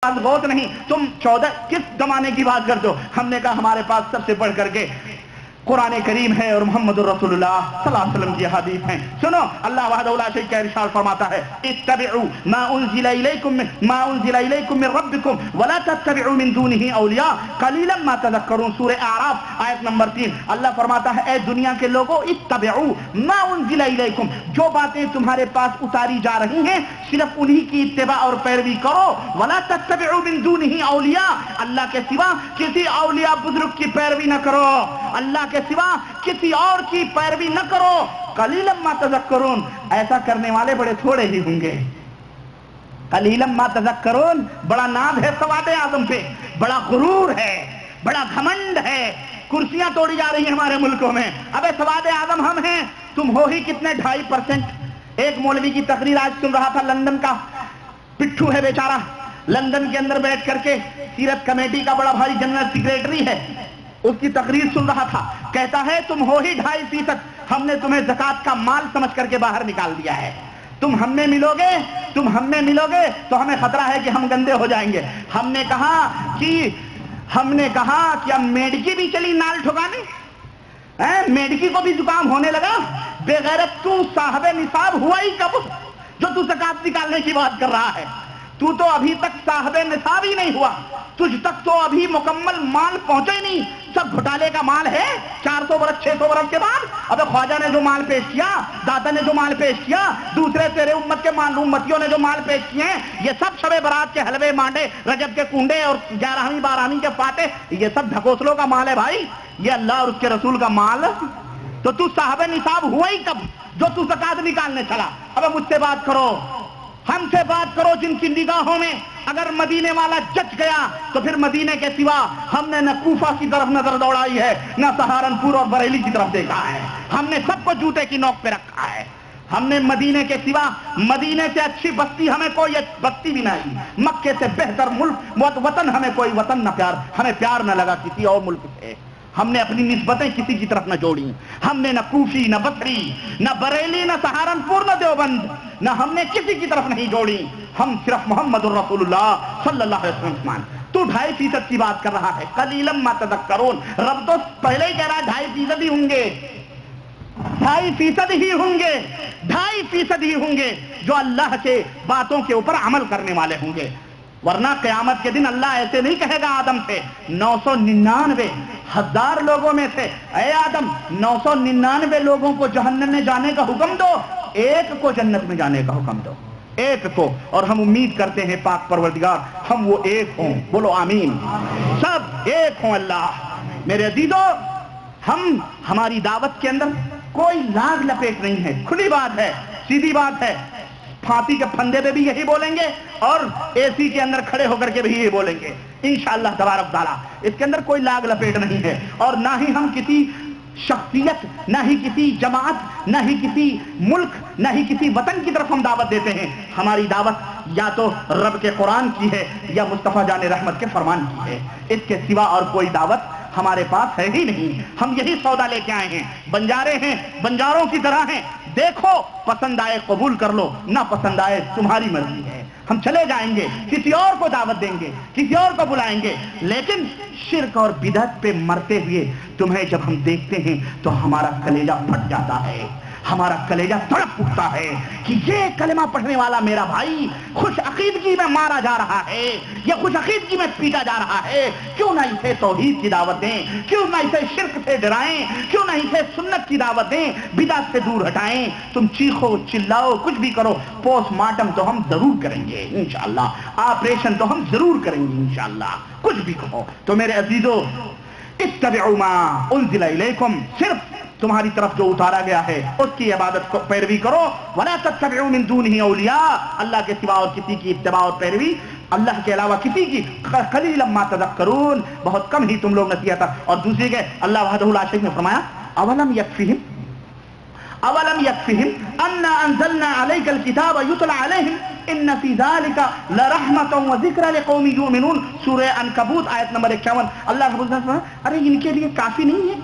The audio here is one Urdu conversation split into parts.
بہت نہیں، تم 14 کس زمانے کی بات کرتے ہو؟ ہم نے کہا ہمارے پاس سب سے بڑھ کر کے قرآن کریم ہے اور محمد رسول اللہ صلی اللہ علیہ وسلم کی حدیث ہیں۔ سنو، اللہ وحدہ لا شریک کا ارشاد فرماتا ہے اتبعوا ما انزل الیکم من ربکم ولا تتبعوا من دونه اولیاء قلیلا ما تذکرون۔ سورہ اعراف آیت نمبر 3۔ اللہ فرماتا ہے اے دنیا کے لوگوں، اتبعوا ما انزل الیکم، جو باتیں تمہارے پاس اتاری جا رہی ہیں صرف انہی کی اتباع اور پیروی کرو۔ ولا تتبعوا من دونه اولیاء، اللہ کے سوا کسی اولیاء بزرگ کی پیروی نہ کرو، اللہ کے سوا کسی اور کی پیروی نہ کرو۔ قلیلا ما تذکرون، ایسا کرنے والے بڑے تھوڑے ہی ہوں گے۔ قلیلا ما تذکرون، بڑا ناز ہے سواد اعظم پہ، بڑا غرور ہے، بڑا گھمنڈ ہے۔ کرسیاں توڑی جا رہی ہیں ہمارے ملکوں میں، ابے سواد اعظم ہم ہیں، تم ہو ہی کتنے؟ 2.5%۔ ایک مولوی کی تقریر آج سن رہا تھا، لندن کا پٹھو ہے بیچارہ، لندن کے اندر بیٹھ کر کے سیرت کمیٹی کا بڑا بھاری جنرل سیکریٹری ہے، اس کی تقریر سن رہا تھا، کہتا ہے تم ہو ہی 2.5%، ہم نے تمہیں زکوٰۃ کا مال سمجھ کر کے باہر نکال دیا ہے، تم ہم میں ملو گے تو ہمیں خطرہ ہے کہ ہم گندے ہو جائیں گے۔ ہم نے کہا کہ اب میڈکی بھی چلی نال ٹھکانے، میڈکی کو بھی زکام ہونے لگا، بے غیرت تو صاحب نصاب ہوا ہی کب جو تو زکوٰۃ نکالنے کی بات کر رہا ہے؟ تو ابھی تک صاحب نصاب ہی نہیں ہوا، تجھ تک تو ابھی مکمل مال پہنچے ہی نہیں، سب گھٹالے کا مال ہے۔ 400 برس 600 برس کے بعد ابے خواجہ نے جو مال پیش کیا، داتا نے جو مال پیش کیا، دوسرے تیرے امت کے امتیوں نے جو مال پیش کیے ہیں، یہ سب شب برات کے حلوے مانڈے، رجب کے کنڈے اور 11ویں 12ویں کے فاتح، یہ سب ڈھکوسلوں کا مال ہے بھائی، یہ اللہ اور اس کے رسول کا مال۔ تو صاحب نصاب ہوا ہی کب جو تو زکوٰۃ نکالنے چلا؟ ابے مجھ سے بات کرو، ہم سے بات کرو جن کی نگاہوں میں اگر مدینے والا جچ گیا تو پھر مدینے کے سوا ہم نے نہ کوفہ کی طرف نظر دوڑائی ہے، نہ سہارنپور اور بریلی کی طرف دیکھا ہے، ہم نے سب کو جوتے کی نوک پہ رکھا ہے۔ ہم نے مدینے کے سوا، مدینے سے اچھی بستی ہمیں کوئی بستی بھی نہیں، مکے سے بہتر ملک وطن ہمیں کوئی وطن نہ ہمیں پیار نہ لگا کسی اور ملک سے۔ ہم نے اپنی نسبتیں کسی کی طرف نہ جوڑی، ہم نے نہ کوفی، نہ بصری، نہ بریلی، نہ سہارنپور، نہ دیوبند، نہ ہم نے کسی کی طرف نہیں جوڑی، ہم صرف محمد الرسول اللہ صلی اللہ علیہ وسلم۔ تو 2.5% کی بات کر رہا ہے، قلیلا ما تذکرون، رب تو پہلے ہی کہہ رہا ہے 2.5% ہی ہوں گے، 2.5% ہی ہوں گے، 2.5% ہی ہوں گے جو اللہ کے باتوں کے اوپر عمل کرنے والے ہوں گے، ورنہ قیامت کے دن اللہ ایسے نہیں کہے گا آدم سے 999,000 لوگوں میں سے، اے آدم 999 لوگوں کو جہنم میں جانے کا حکم دو، ایک کو جنت میں جانے کا حکم دو، ایک کو۔ اور ہم امید کرتے ہیں پاک پروردگار ہم وہ ایک ہوں، بولو آمین، سب ایک ہوں اللہ۔ میرے عزیزو، ہماری دعوت کے اندر کوئی لاگ لپیٹ نہیں ہے، کھلی بات ہے، سیدھی بات ہے، پھانسی کے پھندے پہ بھی یہی بولیں گے اور اے سی کے اندر کھڑے ہو کر کے بھی یہی بولیں گے انشاءاللہ تبارک تعالیٰ۔ اس کے اندر کوئی لاگ لپیٹ نہیں ہے، اور نہ ہی ہم کسی شخصیت، نہ ہی کسی جماعت، نہ ہی کسی ملک، نہ ہی کسی وطن کی طرف ہم دعوت دیتے ہیں۔ ہماری دعوت یا تو رب کے قرآن کی ہے یا مصطفیٰ جان رحمت کے فرمان کی ہے، اس کے سوا اور کوئی دعوت ہمارے پاس ہے ہی نہیں۔ ہم یہی سودا لے کے آئے ہیں، بنجارے ہیں، بنجاروں کی طرح ہیں، دیکھو پسند آئے قبول کر لو، نہ پسند آئے تمہاری مرضی ہے، ہم چلے جائیں گے، کسی اور کو دعوت دیں گے، کسی اور کو بلائیں گے، لیکن شرک اور بدعت پہ مرتے ہوئے تمہیں جب ہم دیکھتے ہیں تو ہمارا کلیجہ پھٹ جاتا ہے، ہمارا کلیجہ تڑپ اٹھتا ہے کہ یہ کلمہ پڑھنے والا میرا بھائی خوش عقیدگی میں مارا جا رہا ہے، یہ خوش عقیدگی میں پیٹا جا رہا ہے، کیوں نہ اسے توحید کی دعوت دیں، کیوں نہ اسے شرک سے ڈرائیں، کیوں نہ اسے سنت کی دعوت دیں، بدعت سے دور ہٹائیں۔ تم چیخو چلاؤ کچھ بھی کرو، پوسٹ مارٹم تو ہم ضرور کریں گے انشاءاللہ، آپریشن تو ہم ضرور کریں گے انشاءاللہ، کچھ بھی کہو۔ تو میرے عزیزو، اتبعوا ما انزل الیکم، صرف تمہاری طرف جو اتارا گیا ہے اس کی عبادت کو پیروی کرو، ولا تتبعوا من دونه اولیاء، اللہ کے سوا اور کسی کی اتباع اور پیروی، اللہ کے علاوہ کسی کی، قلیلا ما تذکرون، بہت کم ہی تم لوگ نصیحت۔ اور دوسری کہ اللہ وحدہ لا شریک نے فرمایا اولم یکفہم انا انزلنا علیک الکتاب یتلی علیہم ان فی ذلک لرحمۃ وذکر لقوم یؤمنون، سورہ عنکبوت آیت نمبر 51۔ اللہ رب العزت نے فرمایا ارے ان کے لیے کافی نہیں ہے،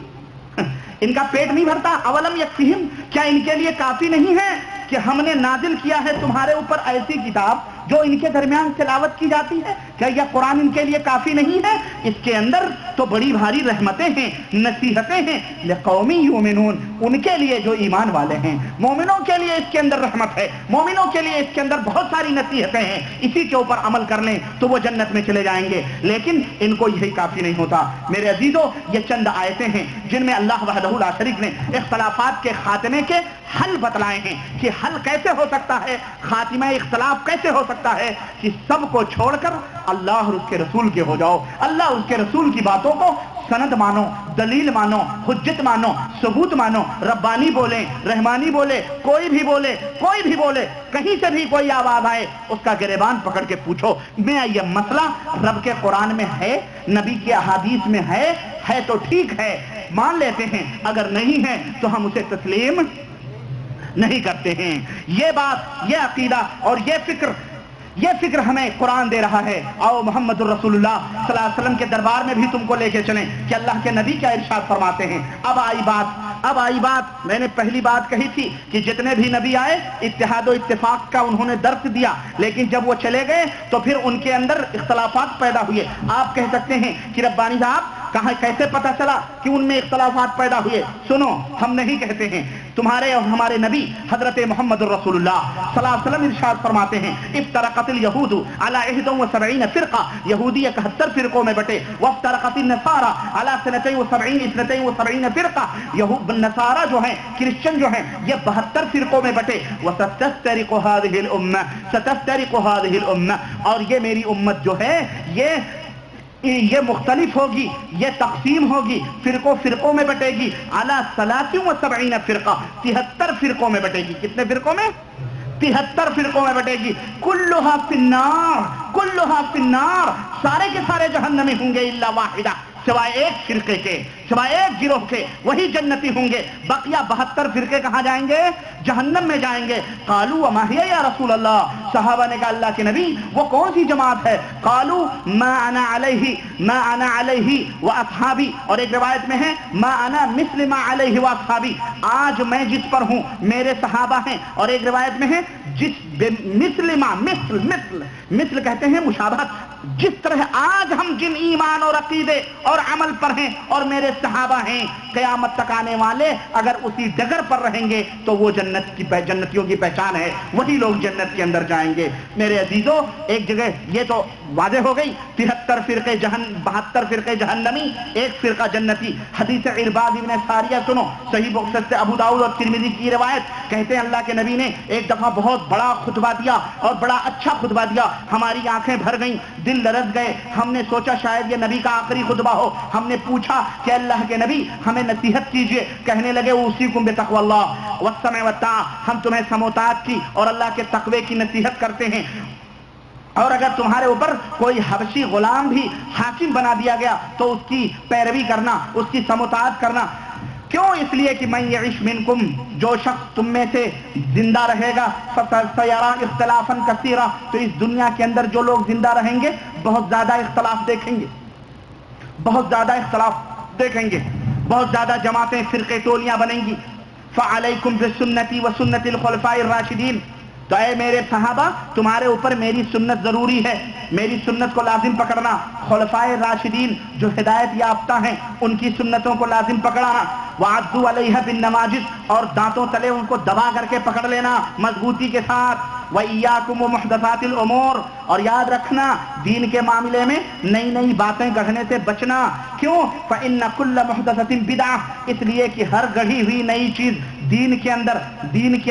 ان کا پیٹ نہیں بھرتا؟ اولم یکفہم، کیا ان کے لیے کافی نہیں ہے کہ ہم نے نازل کیا ہے تمہارے اوپر ایسی کتاب جو ان کے درمیان تلاوت کی جاتی ہے، کیا یہ قرآن ان کے لیے کافی نہیں ہے؟ اس کے اندر تو بڑی بھاری رحمتیں ہیں، نصیحتیں ہیں، لقوم یؤمنون، ان کے لیے جو ایمان والے ہیں، مومنوں کے لیے اس کے اندر رحمت ہے، مومنوں کے لیے اس کے اندر بہت ساری نصیحتیں ہیں، اسی کے اوپر عمل کر لیں تو وہ جنت میں چلے جائیں گے، لیکن ان کو یہی کافی نہیں ہوتا۔ میرے عزیزو، یہ چند آیتیں ہیں جن میں اللہ وحدہ لا شریک نے اختلافات کے خاتمے کے حل بتلائے ہیں کہ حل کیسے ہو سکتا ہے، خاتمہ اختلاف کیسے ہو سکتا ہے، کہ سب کو چھوڑ کر اللہ اور اس کے رسول کے ہو جاؤ، اللہ اس کے رسول کی باتوں کو سند مانو، دلیل مانو، حجت مانو، ثبوت مانو، ربانی بولیں، رحمانی بولے، کوئی بھی بولے، کہیں سے بھی کوئی آواز آئے اس کا گریبان پکڑ کے پوچھو، میں یہ مسئلہ رب کے قرآن میں ہے، نبی کی احادیث میں ہے تو ٹھیک ہے، مان لیتے ہیں، اگر نہیں ہے تو ہم اسے تسلیم نہیں کرتے ہیں۔ یہ بات، یہ عقیدہ اور یہ فکر ہمیں قرآن دے رہا ہے۔ آؤ محمد الرسول اللہ صلی اللہ علیہ وسلم کے دربار میں بھی تم کو لے کے چلیں کہ اللہ کے نبی کیا ارشاد فرماتے ہیں۔ اب آئی بات، میں نے پہلی بات کہی تھی کہ جتنے بھی نبی آئے اتحاد و اتفاق کا انہوں نے درس دیا، لیکن جب وہ چلے گئے تو پھر ان کے اندر اختلافات پیدا ہوئے۔ آپ کہہ سکتے ہیں کہ ربانی صاحب کہاں کیسے پتا چلا کہ ان میں اختلافات پیدا ہوئے؟ سنو، ہم نہیں کہتے ہیں، تمہارے اور ہمارے نبی حضرت محمد الرسول اللہ صلی اللہ علیہ وسلم ارشاد فرماتے ہیں، افترقت الیہود علی 71 فرقہ، یہودی 71 فرقوں میں بٹے، وافترقت النصارى علی 72 فرقہ، نصارہ جو ہیں، کرسچن جو ہیں، یہ 72 فرقوں میں بٹے، وستفترق هذه الامہ، اور یہ میری امت جو ہے یہ مختلف ہوگی، یہ تقسیم ہوگی، فرقوں میں بٹے گی، علی 73 فرقہ، 73 فرقوں میں بٹے گی۔ کتنے فرقوں میں؟ 73 فرقوں میں بٹے گی۔ کلھا فی النار، سارے کے سارے جہنمی ہوں گے، الا واحدہ، سوائے ایک فرقے کے، سوائے ایک گروہ کے، وہی جنتی ہوں گے، بقیہ 72 فرقے کہاں جائیں گے؟ جہنم میں جائیں گے۔ قالوا وما هي یا رسول اللہ، صحابہ نے کہا اللہ کے نبی وہ کون سی جماعت ہے؟ قالوا ما انا علیہ واصحابی، اور ایک روایت میں ہے ما انا مثل ما علیہ واصحابی، آج میں جس پر ہوں میرے صحابہ ہیں، اور ایک روایت میں ہے مثل کہتے ہیں مشابہت، جس طرح آج ہم جن ایمان اور عقیدے اور عمل پر ہیں اور میرے صحابہ ہیں، قیامت تک آنے والے اگر اسی ڈگر پر رہیں گے تو وہ جنتیوں کی پہچان ہے، وہی لوگ جنت کے اندر جائیں گے۔ میرے عزیزو، ایک جگہ یہ تو واضح ہو گئی، 72 فرقے جہنمی، ایک فرقہ جنتی۔ حدیث عرباض ابن ساریہ سنو، صحیح بخاری سے ابو داؤد اور ترمذی کی روایت، کہتے ہیں اللہ کے نبی نے ایک دفعہ بہت بڑا خطبہ دیا اور بڑا اچھا خطبہ دیا، ہماری آنکھیں بھر گئیں، دل لرز گئے، ہم نے سوچا شاید یہ نبی کا آخری خطبہ ہو، ہم نے پوچھا کہ اللہ کے نبی ہمیں نصیحت کیجئے، کہنے لگے اوصیکم بتقوی اللہ والسمع والطاعہ، ہم تمہیں سمع و طاعت کی اور اللہ کے تقوی کی نصیحت کرتے ہیں، اور اگر تمہارے اوپر کوئی حبشی غلام بھی حاکم بنا دیا گیا تو اس کی پیروی کرنا، اس کی سمع و طاعت کرنا۔ کیوں؟ اس لیے کہ من یعش منکم، جو شخص تم میں سے زندہ رہے گا، فسیرا اختلافا کثیرا، تو اس دنیا کے اندر جو لوگ زندہ رہیں گے بہت زیادہ اختلاف دیکھیں گے، بہت زیادہ جماعتیں، فرقے، ٹولیاں بنیں گی۔ فعلیکم بسنتی وسنت الخلفاء الراشدین، تو اے میرے صحابہ تمہارے اوپر میری سنت ضروری ہے، میری سنت کو لازم پکڑنا، خلفاء راشدین جو ہدایت یافتہ ہیں ان کی سنتوں کو لازم پکڑانا، وعضوا علیہ بالنواجذ، اور دانتوں تلے ان کو دبا کر کے پکڑ لینا مضبوطی کے ساتھ، وَإِيَّاكُمْ وَمُحْدَثَاتِ الْأُمُورِ، اور یاد رکھنا دین کے معاملے میں نئی باتیں گڑھنے سے بچنا۔ کیوں؟ فَإِنَّ كُلَّ مُحْدَثَةٍ بِدْعَةٍ، اس لیے کہ ہر گڑھی ہوئی نئی چیز دین کے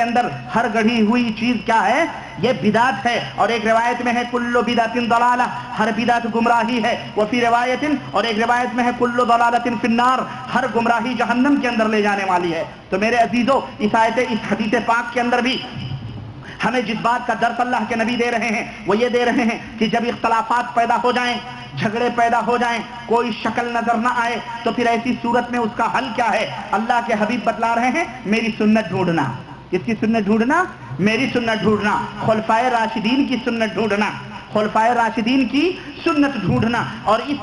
اندر ہر گڑھی ہوئی چیز کیا ہے؟ یہ بدعت ہے، اور ایک روایت میں ہے کل بدعت ضلالہ، ہر بدعت گمراہی ہے، وفی روایت، اور ایک روایت میں ہے کل ضلالۃ فی النار، ہر گمراہی جہنم کے اندر لے جانے والی ہے۔ تو میرے عزیزو، اس حدیث پاک کے اندر بھی ہمیں جس بات کا درس اللہ کے نبی دے رہے ہیں وہ یہ دے رہے ہیں کہ جب اختلافات پیدا ہو جائیں، جھگڑے پیدا ہو جائیں، کوئی شکل نظر نہ آئے، تو پھر ایسی صورت میں اس کا حل کیا ہے؟ اللہ کے حبیب بتلا رہے ہیں میری سنت ڈھونڈنا۔ کس کی سنت ڈھونڈنا؟ میری سنت ڈھونڈنا، خلفائے راشدین کی سنت ڈھونڈنا، خلفائے راشدین کی سنت ڈھونڈنا، اور اس